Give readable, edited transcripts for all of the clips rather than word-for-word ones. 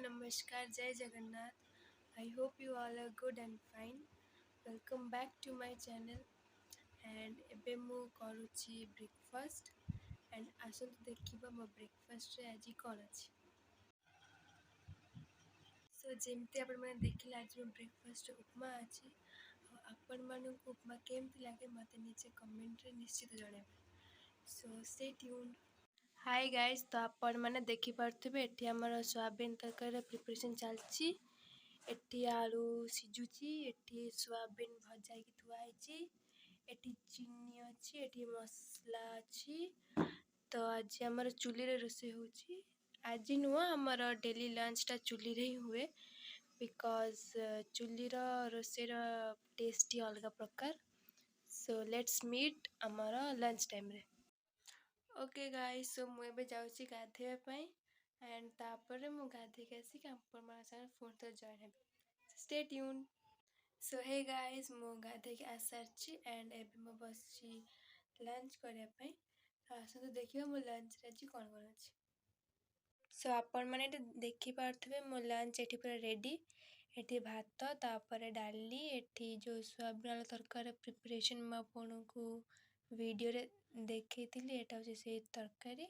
नमस्कार, जय Jagannath. I hope you all are good and fine. Welcome back to my channel. And ଏବେ ମୁଁ କରୁଛି ବ୍ରେକଫାଷ୍ଟ and ଆସନ୍ତୁ ଦେଖିବା ମୋ ବ୍ରେକଫାଷ୍ଟରେ ଆଜି କ'ଣ ଅଛି. ସୋ ଯେମିତି ଆପଣମାନେ ଦେଖିଲେ ଆଜି ମୋ ବ୍ରେକଫାଷ୍ଟରେ ଉପମା ଅଛି. ଆଉ ଆପଣମାନଙ୍କୁ ଉପମା କେମିତି ଲାଗେ ମୋତେ ନିଚେ କମେଣ୍ଟରେ ନିଶ୍ଚିତ ଜଣାଇବେ. So stay tuned. Hi guys, तो आपण मैंने देखिपे एटी आमर सोयाबीन तरकारी प्रिपरेशन चलती. एटी आलू सिझुची, एटी सोयाबीन भजा की थुआई, एटी चीनी अच्छी, एटी मसला अच्छी. तो आज आमर चुली रे रोषे होची. आज नुआ आमर डेली लंचटा चुली रे ही हुए बिकॉज चुली रो रोषे रो टेस्ट ही अलग प्रकार. सो लेट्स मीट आमर लंच टाइम रे. ओके गाइस, सो मुझे जाऊँगी गाधेवाई एंड तापर मु गाधेक आसिक आपण साथ फोन तो जॉइन हे. Stay tune. So hey guys, मु गाधेक आस सारी एंड एबे मु बस लंच करने. आसतु देखिए मो लंच आज कौन कौन अच्छी. सो आपण मैंने देखिपे मो लंच ये पूरा रेडी. एटी भात तापर डाली एटी जो सोयाबीन आलू तरकारी प्रिपरेशन मैं आपन को वीडियो रे देखी थी. एटा हूँ से तरकारी,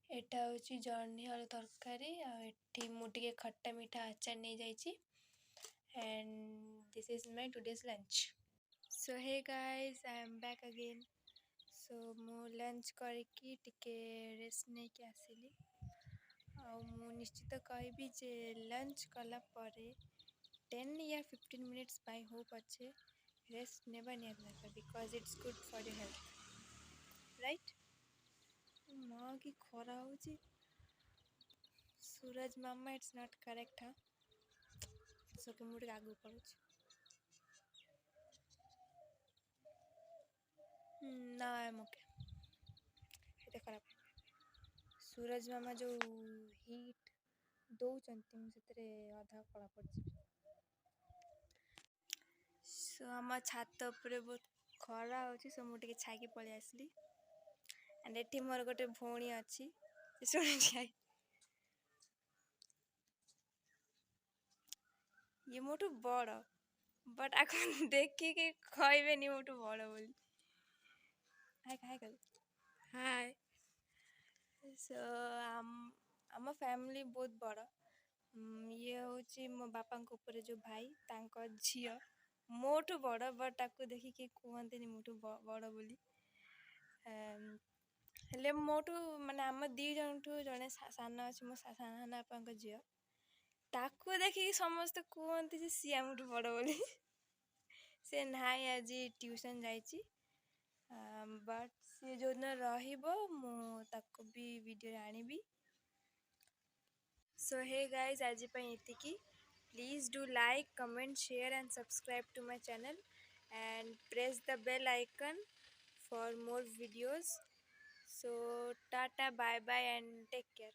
एटा हूँ जर्नी आलू तरकारी. आठी मुझे खट्टा मीठा आचार नहीं जाइए. And this is my today's lunch. So hey guys, I am back again. So मु लंच करके टिके रेस्ट नहीं कि आसिली. मु निश्चित कहबी जे लंच कला परे 10 या 15 मिनिट्स पाई हो पछे रेस्ट नेबा नियत दरकार because it's good for your health, right. माँ की खरा हो सूरज मामा, इट्स नॉट करेक्ट. हाँ, सो के मुझे आगू पड़ू ना एम ओके. ये खराब सूरज मामा जो हीट दौरान मुझे अधा कला पड़. सो आम छात उपरे बहुत खरा हो. सो मुझे छाई पलि आसली. एंड एटी मोर गोटे भौणी अच्छी शुणी ये मोटू बड़ बट आपन देखिए कहबे नहीं मोटू बड़ बोली. हाय हाय कर हाय. सो आम फैमिली बहुत बड़. ये हूँ मो बापा ऊपर जो भाई तांको झील मोटू बड़ बट आपको देखिए कहते मोटू बड़ बोली. हेले मोटू माने आम दी जन ठू जड़े सान अच्छे मो सान बापा झील ताकू देखिए समस्त कहते सी आमठू बड़ बोली. से नाई आज ट्यूशन जाइए बट सी जो दिन रु भी वीडियो आनी. सो हे गाइज, आज ये. Please do like, comment, share and subscribe to my channel and press the bell icon for more videos. So tata, bye bye and take care.